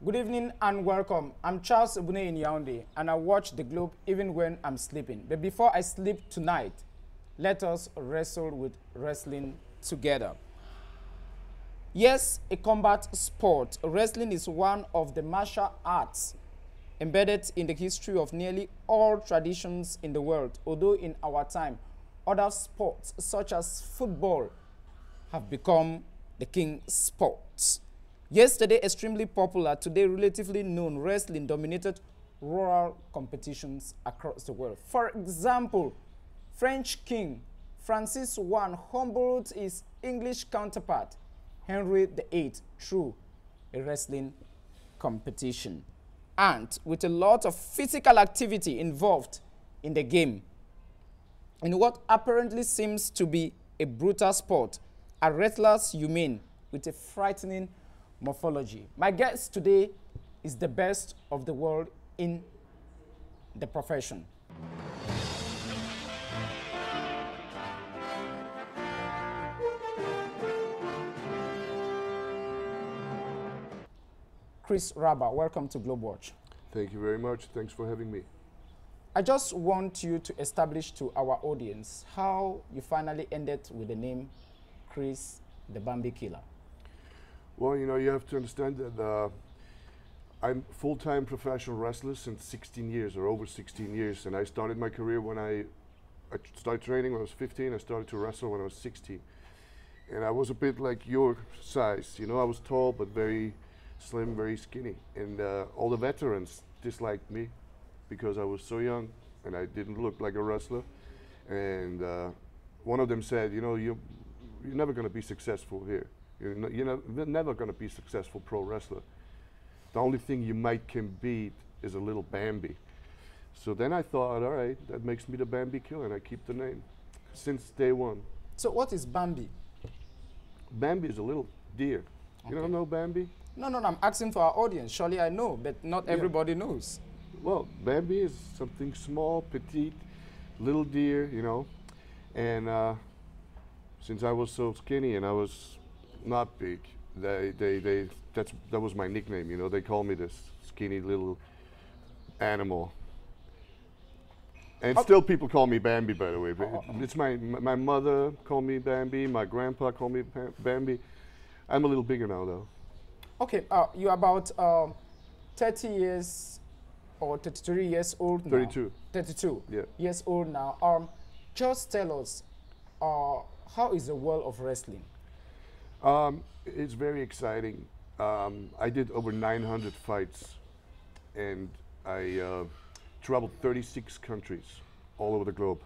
Good evening and welcome. I'm Charles Ebune in Yaoundé, and I watch the globe even when I'm sleeping. But before I sleep tonight, let us wrestle with wrestling together. Yes, a combat sport, wrestling is one of the martial arts embedded in the history of nearly all traditions in the world, although in our time, other sports such as football have become the king sports. Yesterday, extremely popular, today relatively known, wrestling dominated rural competitions across the world. For example, French King Francis I humbled his English counterpart, Henry VIII, through a wrestling competition. And with a lot of physical activity involved in the game, in what apparently seems to be a brutal sport, are wrestlers humane with a frightening morphology. My guest today is the best of the world in the profession. Chrisraba, welcome to Globewatch. Thank you very much. Thanks for having me. I just want you to establish to our audience how you finally ended with the name Chris the Bambi Killer. Well, you have to understand that I'm full-time professional wrestler since 16 years or over 16 years, and I started my career when I started training when I was 15. I started to wrestle when I was 16, and I was a bit like your size. I was tall but very slim, very skinny, and all the veterans disliked me because I was so young and I didn't look like a wrestler. And one of them said, you're never going to be successful here. You're never going to be a successful pro wrestler. The only thing you can beat is a little Bambi. So then I thought, all right, that makes me the Bambi Killer, and I keep the name since day one. So what is Bambi? Bambi is a little deer. Okay. You don't know Bambi? No, I'm asking for our audience. Surely I know, but not everybody knows. Well, Bambi is something small, petite, little deer, and since I was so skinny and I was not big, that was my nickname. They call me this skinny little animal, and still people call me Bambi. By the way, but it's my mother called me Bambi, my grandpa called me Bambi. I'm a little bigger now, though. Okay, you're about 30 years or 33 years old now. 32. 32 yeah. years old now. Just tell us, how is the world of wrestling? It's very exciting. I did over 900 fights, and I traveled 36 countries all over the globe.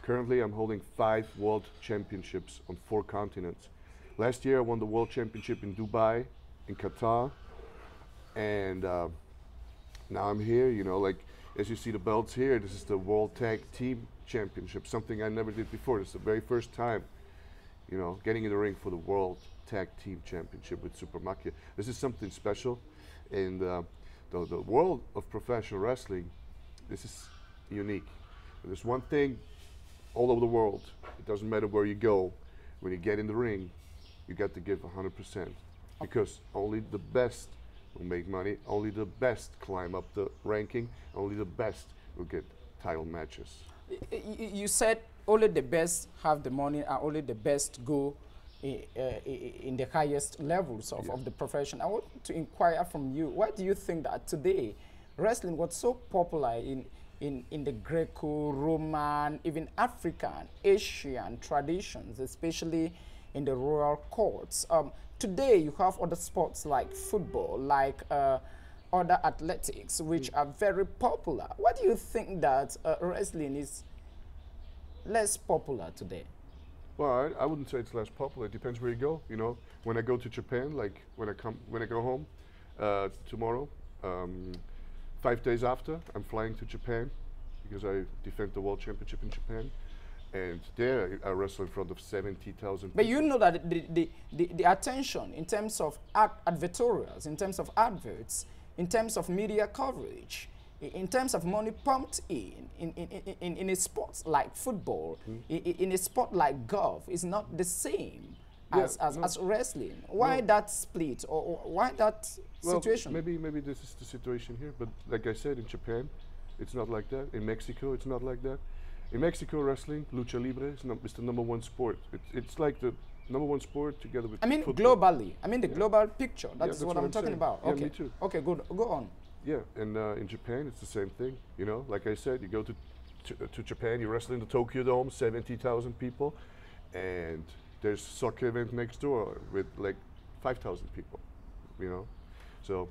Currently I'm holding 5 world championships on 4 continents. Last year I won the world championship in Dubai, in Qatar, and now I'm here. As you see the belts here, this is the World Tag Team Championship, something I never did before. This is the very first time, getting in the ring for the World Tag Team Championship with Super Makia. This is something special, and the world of professional wrestling, this is unique. There's one thing all over the world, it doesn't matter where you go, when you get in the ring, you got to give 100%, because only the best will make money, only the best climb up the ranking, only the best will get title matches. You said only the best have the money and only the best go in the highest levels of the profession. I want to inquire from you, why do you think that today wrestling was so popular in the Greco-Roman, even African, Asian traditions, especially in the rural courts? Today you have other sports like football, like other athletics, which are very popular. Why do you think that wrestling is less popular today? Well, I wouldn't say it's less popular. It depends where you go. When I go to Japan, like when I go home tomorrow, 5 days after, I'm flying to Japan because I defend the world championship in Japan. And there I wrestle in front of 70,000 people. But you know that the attention in terms of advertorials, in terms of adverts, in terms of media coverage, in terms of money pumped in a sport like football, in a sport like golf, is not the same as wrestling? Why that split, or why that Well, situation? maybe this is the situation here, but like I said, in Japan, it's not like that. In Mexico, it's not like that. In Mexico, wrestling, lucha libre, is the number one sport. It's like the number one sport together with I mean, football. globally. I mean, the global picture. Yeah, That's that's what what I'm I'm talking saying. about. Yeah, Okay. me too. Okay, good. Go on. Yeah, and in Japan, it's the same thing. You know, like I said, you go to Japan, you wrestle in the Tokyo Dome, 70,000 people, and there's soccer event next door with like 5,000 people. You know, so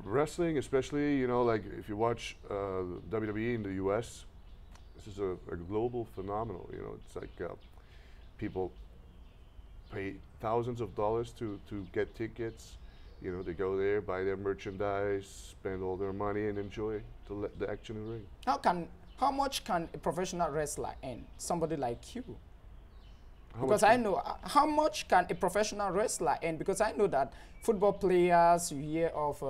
wrestling, especially, you know, like if you watch WWE in the U.S., this is a global phenomenon. You know, it's like people pay thousands of dollars to get tickets. You know, they go there, buy their merchandise, spend all their money, and enjoy the action in the ring. How much can a professional wrestler earn? Somebody like you. How Because much I know how much can a professional wrestler earn? Because I know that football players, you hear of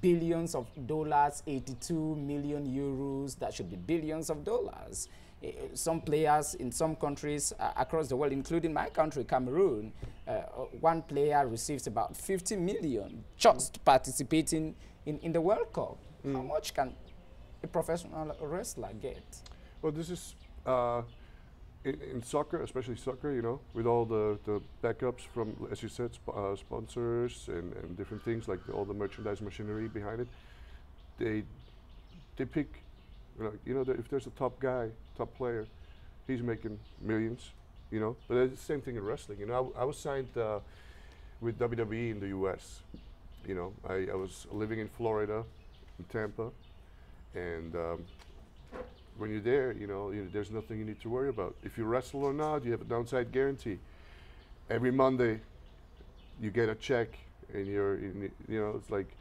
billions of dollars, 82 million euros. That should be billions of dollars. Some players in some countries across the world, including my country, Cameroon, one player receives about 50 million just participating in the World Cup. How much can a professional wrestler get? Well, this is in soccer, especially soccer, you know, with all the backups from, as you said, sponsors and different things, like all the merchandise machinery behind it. They pick, you know, if there's a top guy, top player, he's making millions, you know. But it's the same thing in wrestling. You know, I was signed with WWE in the U.S. You know, I was living in Florida, in Tampa, and when you're there, you know, there's nothing you need to worry about. If you wrestle or not, you have a downside guarantee. Every Monday, you get a check, and you know, it's like,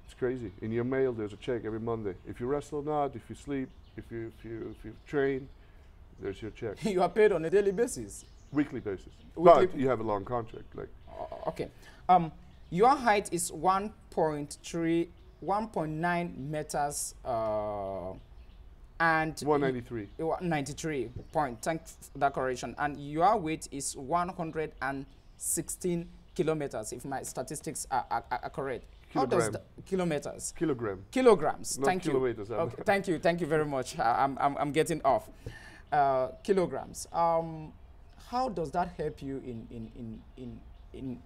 it's crazy. In your mail, there's a check every Monday. If you wrestle or not, if you sleep, if you train, there's your check. You are paid on a daily basis. Weekly basis. Weekly But you have a long contract, like. Okay. Your height is 1.9 meters, and 193. 93 point. Thanks for that correction. And your weight is 116 kilometers, if my statistics are correct. How does Kilogram. Kilometers? Kilograms. Not thank kilometers, you. Okay, thank you very much. I'm getting off. Kilograms. How does that help you in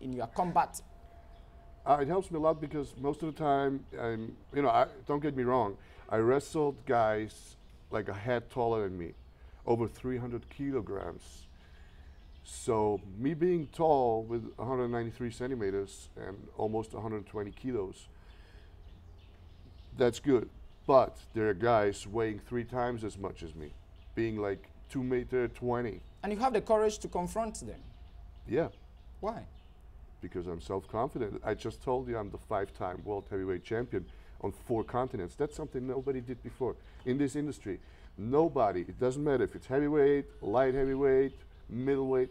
your combat? It helps me a lot because most of the time, you know, don't get me wrong, I wrestled guys like a head taller than me, over 300 kilograms. So me being tall with 193 centimeters and almost 120 kilos, that's good. But there are guys weighing 3 times as much as me, being like 2.20 meters. And you have the courage to confront them. Yeah. Why? Because I'm self-confident. I just told you I'm the 5-time world heavyweight champion on 4 continents. That's something nobody did before in this industry. Nobody, it doesn't matter if it's heavyweight, light heavyweight, middleweight,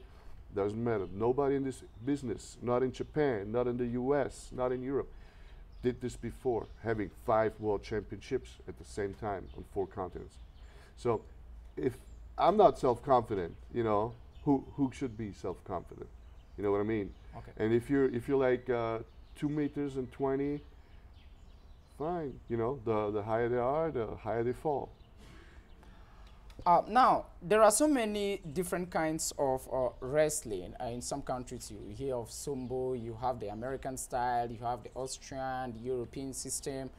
doesn't matter. Nobody in this business, not in Japan, not in the US, not in Europe, did this before, having 5 world championships at the same time on 4 continents. So if I'm not self-confident, you know, who should be self-confident? You know what I mean? Okay. And if you're like 2.20 meters, fine. You know, the higher they are, the higher they fall. Now, there are so many different kinds of wrestling. In some countries, you hear of Sambo, you have the American style, you have the Austrian, the European system.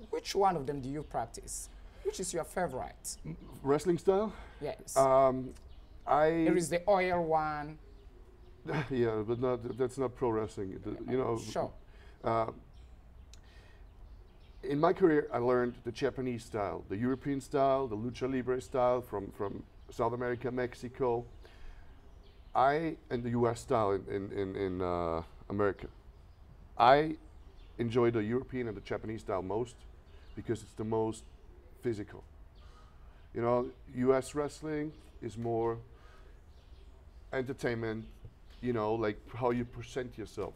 Which one of them do you practice? Which is your favorite? Wrestling style? Yes. There is the oil one. Yeah, but that's not pro wrestling. You know. Sure. In my career, I learned the Japanese style, the European style, the lucha libre style from South America, Mexico, and the U.S. style in America. I enjoy the European and the Japanese style most because it's the most physical. You know, U.S. wrestling is more entertainment, you know, like how you present yourself.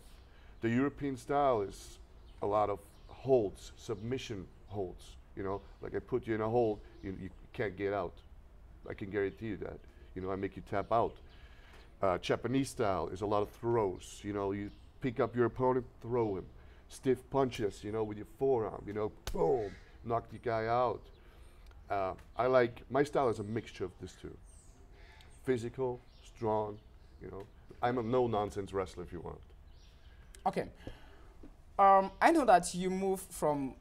The European style is a lot of holds, submission holds, you know, like I put you in a hold, you can't get out. I can guarantee you that. You know, I make you tap out. Japanese style is a lot of throws. You know, you pick up your opponent, throw him. Stiff punches, you know, with your forearm, you know, boom, knock the guy out. My style is a mixture of these two. Physical, strong, you know. I'm a no-nonsense wrestler if you want. Okay. I know that you move from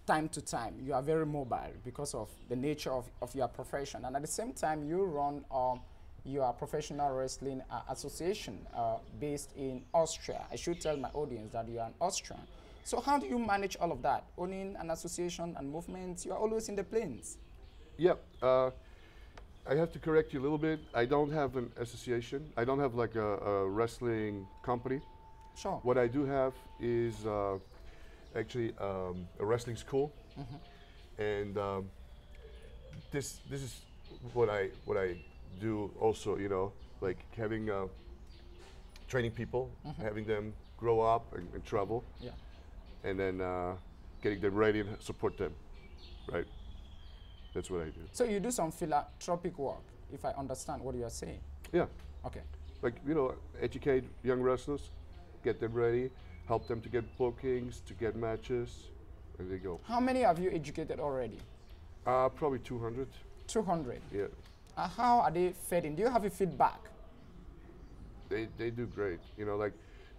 time to time. You are very mobile because of the nature of your profession. And at the same time, you run your professional wrestling association based in Austria. I should tell my audience that you are an Austrian. So how do you manage all of that? Owning an association and movements, you are always in the plains. Yeah, I have to correct you a little bit. I don't have an association. I don't have like a wrestling company. Sure. What I do have is actually a wrestling school, and this is what I do also. You know, like having training people, having them grow up and travel, Yeah. and then getting them ready and support them, right? That's what I do. So you do some philanthropic work, if I understand what you are saying. Yeah, Okay. like, you know, educate young wrestlers, get them ready, help them to get bookings, to get matches, and they go. How many have you educated already? Probably 200. 200. Yeah, How are they fed in? Do you have a feedback? they do great. You know, like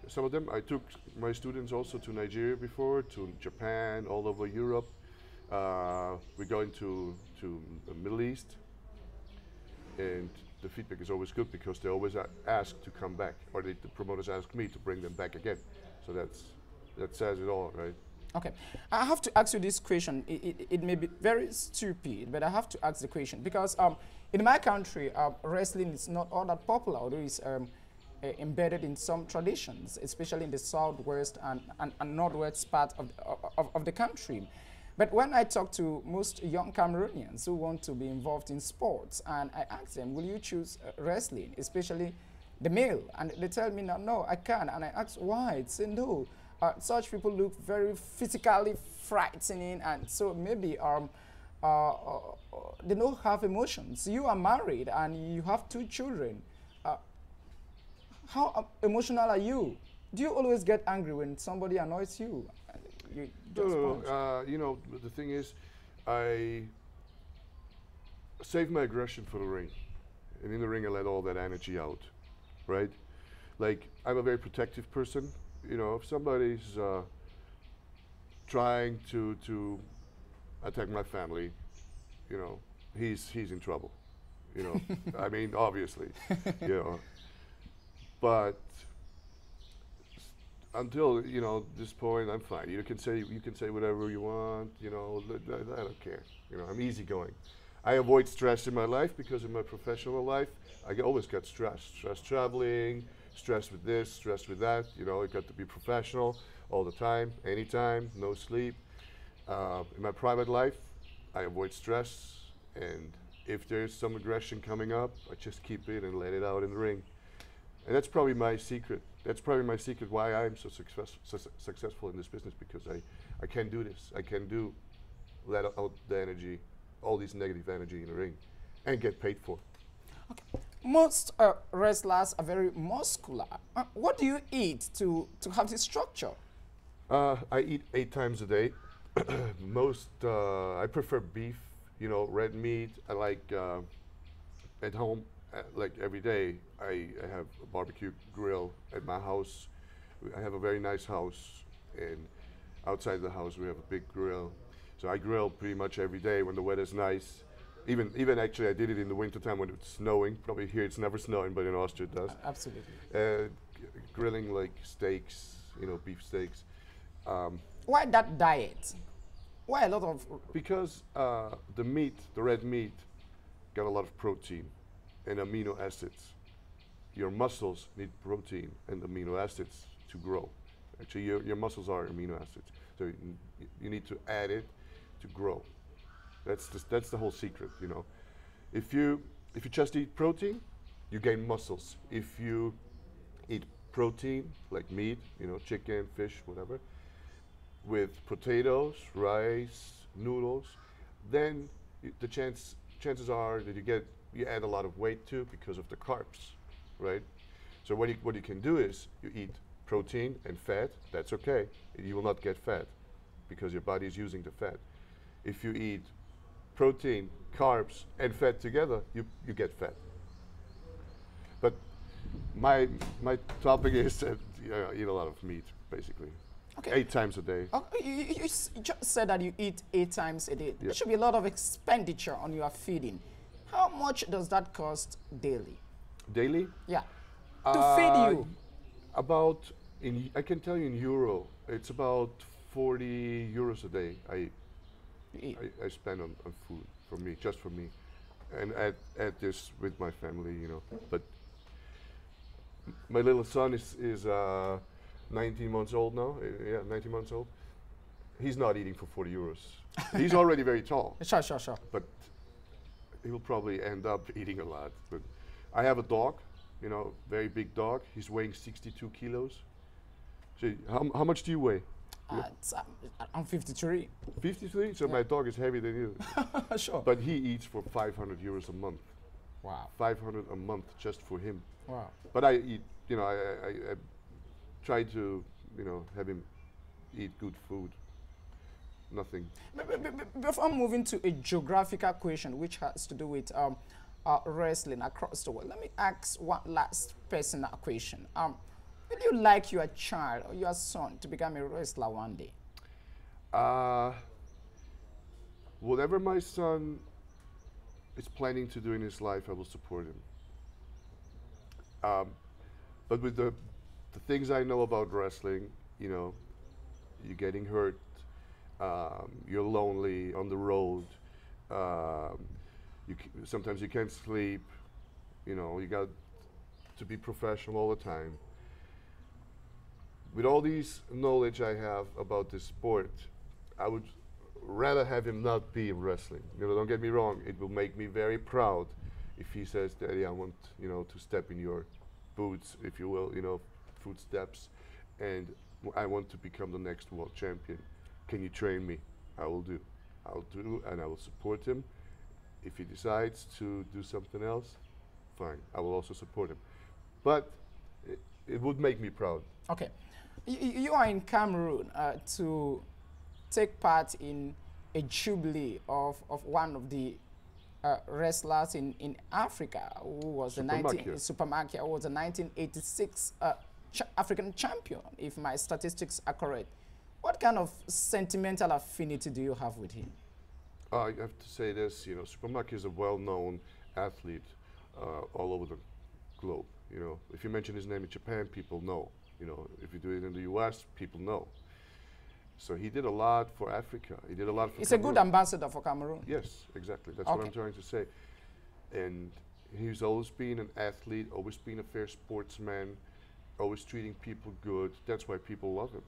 some of them, I took my students also to Nigeria before, to Japan, all over Europe. We go into the Middle East, and the feedback is always good because they always ask to come back, or the promoters ask me to bring them back again. So that says it all, right? Okay. I have to ask you this question. It may be very stupid, but I have to ask the question because in my country, wrestling is not all that popular, although it's embedded in some traditions, especially in the southwest and northwest part of the country. But when I talk to most young Cameroonians who want to be involved in sports, and I ask them, will you choose wrestling, especially the male? And they tell me, no, I can't. And I ask why. They say, no, such people look very physically frightening, and so maybe they don't have emotions. You are married and you have 2 children. How emotional are you? Do you always get angry when somebody annoys you? You just punch? You know, the thing is, I save my aggression for the ring. And in the ring, I let all that energy out, right? Like, I'm a very protective person. You know, if somebody's trying to attack my family, you know, he's in trouble. You know, I mean, obviously, you know. But until, you know, this point, I'm fine. You can say whatever you want. You know, I don't care. You know, I'm easygoing. I avoid stress in my life because in my professional life, I always got stressed. Stress traveling, stress with this, stress with that. You know, I got to be professional all the time, anytime, no sleep. In my private life, I avoid stress, and if there's some aggression coming up, I just keep it and let it out in the ring. And that's probably my secret. That's probably my secret why I'm so successful in this business, because I can do this. I can let out the energy, all this negative energy in the ring, and get paid for. Okay. Most wrestlers are very muscular. What do you eat to have this structure? I eat 8 times a day. I prefer beef, you know, red meat. I like at home, like every day, I have a barbecue grill at my house. I have a very nice house, and outside the house we have a big grill. So I grill pretty much every day when the weather's nice. Even actually, I did it in the wintertime when it's snowing. Probably here it's never snowing, but in Austria it does. Absolutely. Grilling like steaks, you know, beef steaks. Why that diet? Why a lot of... Because the red meat, got a lot of protein and amino acids. Your muscles need protein and amino acids to grow. Actually, your muscles are amino acids. So you need to add it to grow. That's the whole secret, you know. If you just eat protein, you gain muscles. If you eat protein, like meat, you know, chicken, fish, whatever, with potatoes, rice, noodles, then the chances are that you add a lot of weight too because of the carbs, right? So what you can do is you eat protein and fat. That's okay. You will not get fat because your body is using the fat. If you eat protein, carbs, and fat together, you get fat. But my topic is that I eat a lot of meat, basically. Okay. 8 times a day. Oh, you just said that you eat 8 times a day. Yeah. There should be a lot of expenditure on your feeding. How much does that cost daily? Daily? Yeah. To feed you. About, I can tell you in euro, it's about 40 euros a day You eat. I spend on food for me, just for me. And add this with my family, you know. But my little son is 19 months old now. Yeah, 19 months old. He's not eating for 40 euros. He's already very tall. Sure. But he will probably end up eating a lot. But I have a dog, you know, very big dog. He's weighing 62 kilos. So how much do you weigh? I'm 53. 53? So my dog is heavier than you. Sure. But he eats for 500 euros a month. Wow. 500 a month just for him. Wow. But I eat, you know, I try to, you know, have him eat good food. Nothing. Before moving to a geographical question which has to do with wrestling across the world, let me ask one last personal question. Will you like your child or your son to become a wrestler one day? Whatever my son is planning to do in his life, I will support him. But with the things I know about wrestling, you know, you're getting hurt, you're lonely on the road, sometimes you can't sleep, you know, you got to be professional all the time. With all these knowledge I have about this sport, I would rather have him not be in wrestling. You know, don't get me wrong, it will make me very proud if he says, Daddy, I want, you know, to step in your boots, if you will, you know, footsteps, and I want to become the next world champion. Can you train me? I will do. I'll do, and I will support him. If he decides to do something else, fine. I will also support him. But it would make me proud. Okay. You are in Cameroon to take part in a jubilee of one of the wrestlers in Africa who was the 1986 African champion, if my statistics are correct. What kind of sentimental affinity do you have with him? I have to say this, you know, Supermarket is a well-known athlete all over the globe. You know, if you mention his name in Japan, people know. You know, if you do it in the U.S., people know. So he did a lot for Africa. He did a lot for He's Cameroon. a good ambassador for Cameroon. Yes, exactly. That's what I'm trying to say. And he's always been an athlete, always been a fair sportsman, always treating people good. That's why people love him.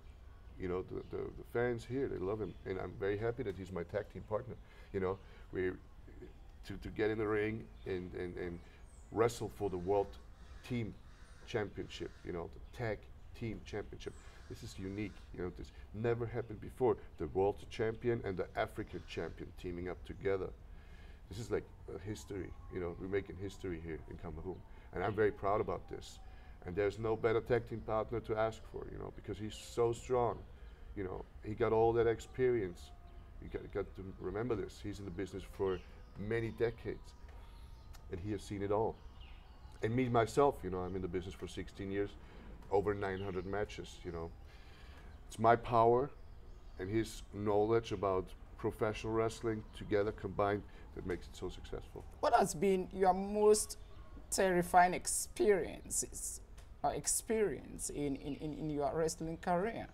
You know, the fans here, they love him. And I'm very happy that he's my tag team partner. You know, to get in the ring and wrestle for the World Team Championship, you know, the tag team championship. This is unique, you know, this never happened before. The world champion and the African champion teaming up together. This is like a history, you know, we're making history here in Cameroon. And I'm very proud about this. And there's no better tag team partner to ask for, you know, because he's so strong. You know, he got all that experience. You got to remember this. He's in the business for many decades. And he has seen it all. And me, myself, you know, I'm in the business for 16 years, over 900 matches, you know. It's my power and his knowledge about professional wrestling together combined that makes it so successful. What has been your most terrifying experience in your wrestling career?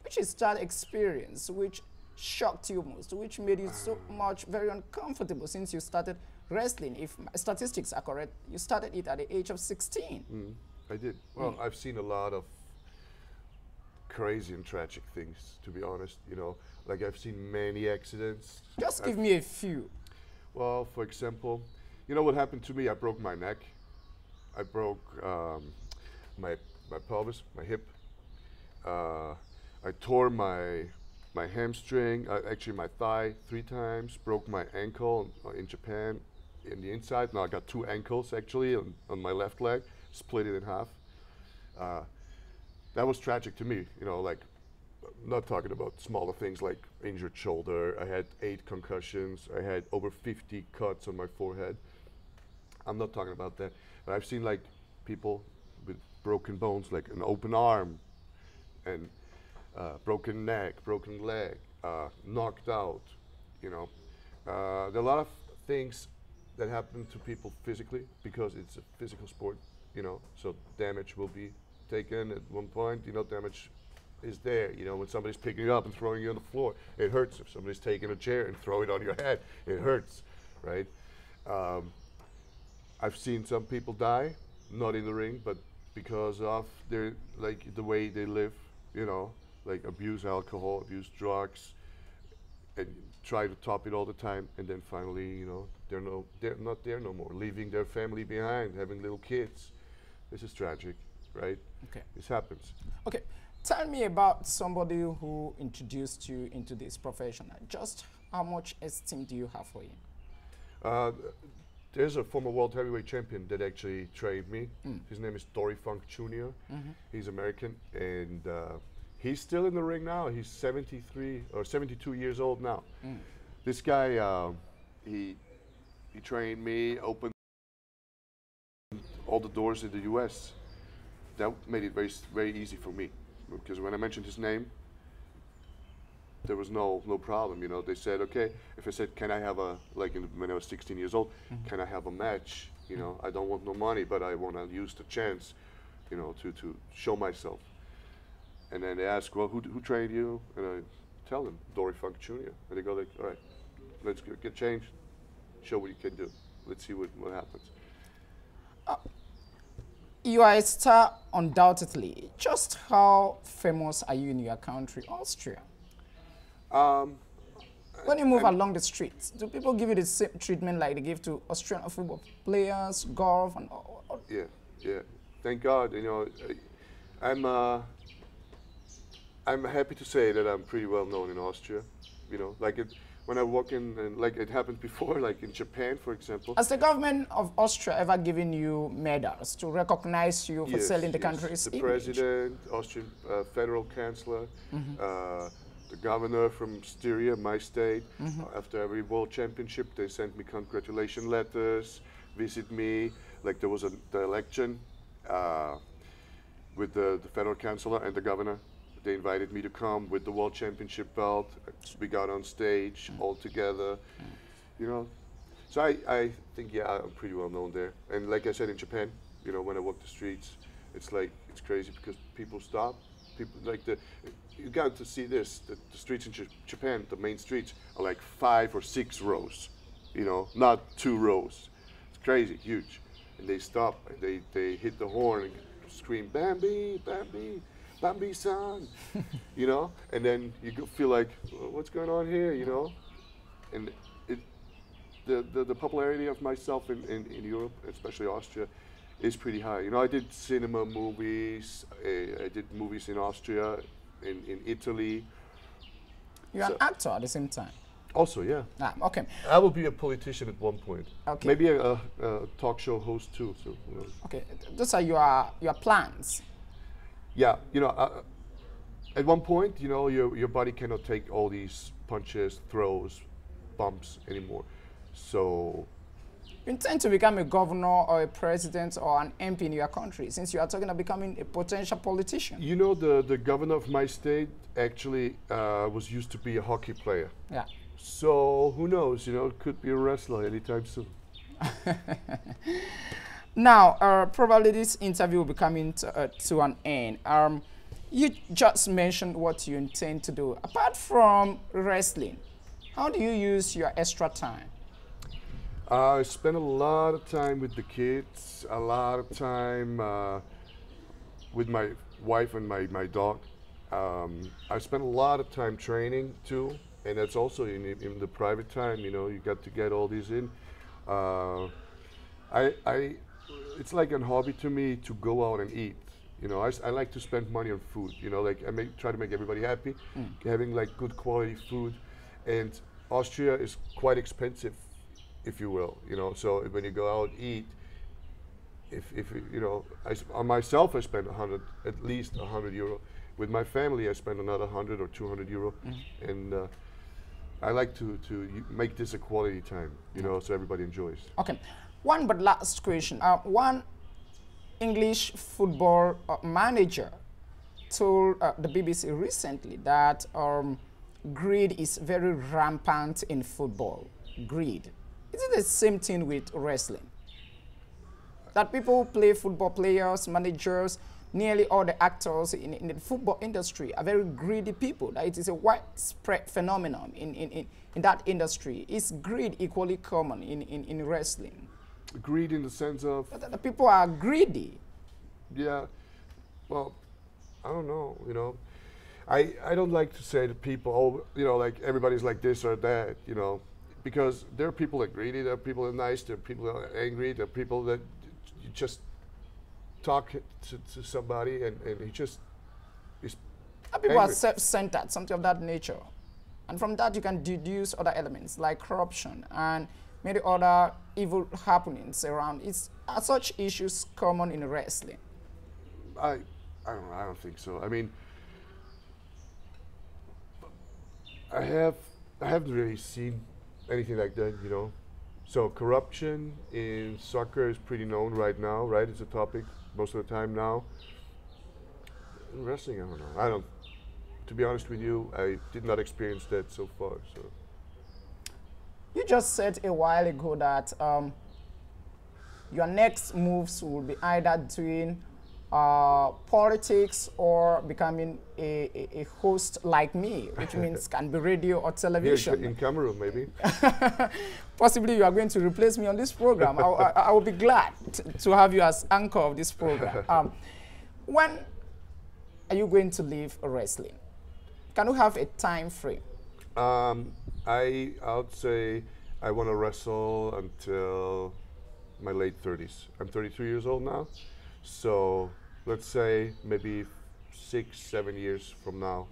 Which is that experience which shocked you most, which made you so much very uncomfortable since you started wrestling? If my statistics are correct, you started it at the age of 16. I did. Well, I've seen a lot of crazy and tragic things, to be honest. You know, like I've seen many accidents. Just give me a few. Well, for example, you know what happened to me? I broke my neck. I broke my pelvis, my hip. I tore my hamstring, actually my thigh 3 times, broke my ankle in Japan in the inside. Now I got 2 ankles actually on my left leg. split it in half. That was tragic to me, you know, like, not talking about smaller things like injured shoulder. I had 8 concussions. I had over 50 cuts on my forehead. I'm not talking about that, but I've seen like people with broken bones, like an open arm, and broken neck, broken leg, knocked out. You know, there are a lot of things that happen to people physically because it's a physical sport. You know, so damage will be taken at one point. You know, damage is there. You know, when somebody's picking you up and throwing you on the floor, it hurts. If somebody's taking a chair and throwing it on your head, it hurts, right? I've seen some people die, not in the ring, but because of their, like, the way they live, you know, like abuse alcohol, abuse drugs, and try to top it all the time, and then finally, you know, they're not there no more, leaving their family behind, having little kids. This is tragic, right? Okay. This happens. Okay. Tell me about somebody who introduced you into this profession. Just how much esteem do you have for him? There's a former world heavyweight champion that actually trained me. His name is Dory Funk Jr. He's American, and he's still in the ring now. He's 73 or 72 years old now. This guy, he trained me, opened all the doors in the U.S. That made it very easy for me, because when I mentioned his name, there was no problem, you know. They said, okay, if I said, can I have a, like when I was 16 years old, can I have a match? You know, I don't want no money, but I want to use the chance, you know, to show myself. And then they ask, well, who trained you? And I tell them, Dory Funk Jr. And they go like, all right, let's get changed, show what you can do. Let's see what happens. You are a star, undoubtedly. Just how famous are you in your country, Austria? When you move along the streets, do people give you the same treatment like they give to Australian football players, golf, and all? Yeah. Thank God. You know, I'm happy to say that I'm pretty well known in Austria. You know, like when I walk in, and like it happened before, like in Japan, for example. Has the government of Austria ever given you medals to recognize you for selling the country's the image? president, Austrian federal chancellor, the governor from Styria, my state. After every world championship, they sent me congratulation letters, visit me. Like there was the election with the federal chancellor and the governor. They invited me to come with the world championship belt. We got on stage all together, you know. So I think, yeah, I'm pretty well known there. And like I said, in Japan, you know, when I walk the streets, it's like, it's crazy because people stop. People like you got to see this, the streets in Japan, the main streets are like 5 or 6 rows, you know, not 2 rows. It's crazy, huge. And they stop, and they hit the horn and scream, Bambi, Bambi, Bambi-san, you know? And then you feel like, well, what's going on here, you know? And the popularity of myself in Europe, especially Austria, is pretty high. You know, I did cinema movies, I did movies in Austria, in Italy. You're an actor at the same time. Also, yeah. Okay. I will be a politician at one point. Okay. Maybe a talk show host too. So. You know. Okay, those are your plans. Yeah, you know, at one point, you know, your body cannot take all these punches, throws, bumps anymore. So. You intend to become a governor or a president or an MP in your country, since you are talking about becoming a potential politician. You know, the governor of my state actually was used to be a hockey player. Yeah. So who knows, you know, it could be a wrestler anytime soon. Now, probably this interview will be coming to an end. You just mentioned what you intend to do. Apart from wrestling, how do you use your extra time? I spend a lot of time with the kids, a lot of time with my wife and my dog. I spend a lot of time training too, and that's also in the private time. You know, you got to get all these in. It's like a hobby to me to go out and eat. You know, I like to spend money on food. You know, like I try to make everybody happy, having like good quality food, and Austria is quite expensive, if you will. You know, so when you go out and eat, if you know, on myself I spend 100, at least 100 euro. With my family I spend another 100 or 200 euro, and I like to make this a quality time, you know, so everybody enjoys. Okay, one but last question. One English football manager told the BBC recently that greed is very rampant in football. Greed. Is it the same thing with wrestling? That people play football, players, managers, nearly all the actors in the football industry are very greedy people. That it is a widespread phenomenon in that industry. Is greed equally common in wrestling? Greed in the sense of? The people are greedy. Yeah, well, I don't know, you know. I don't like to say to people, oh, you know, like everybody's like this or that, you know, because there are people that are greedy, there are people that are nice, there are people that are angry, there are people that you just talk to somebody and he just is people angry. are self-centered, something of that nature. And from that you can deduce other elements like corruption and many other evil happenings around. Are such issues common in wrestling? I don't know, I don't think so. I mean, I haven't really seen anything like that, you know. So corruption in soccer is pretty known right now, right? It's a topic most of the time now. In wrestling, I don't know. To be honest with you, I did not experience that so far. So. You just said a while ago that your next moves will be either doing politics or becoming a host like me, which means can be radio or television. Here in Cameroon, maybe. Possibly you are going to replace me on this program. I will be glad to have you as anchor of this program. When are you going to leave wrestling? Can you have a time frame? I would say I want to wrestle until my late 30s. I'm 33 years old now, so let's say maybe 6-7 years from now,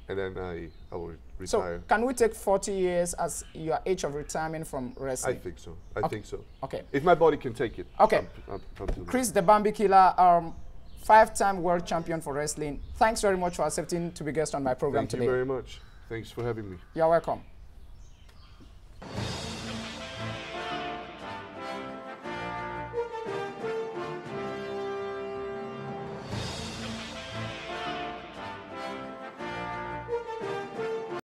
and then I will retire. So can we take 40 years as your age of retirement from wrestling? I think so. I think so. Okay. If my body can take it. Okay. Until Chris the Bambi Killer, 5-time world champion for wrestling. Thanks very much for accepting to be guest on my program today. Thank you very much. Thanks for having me. You're welcome.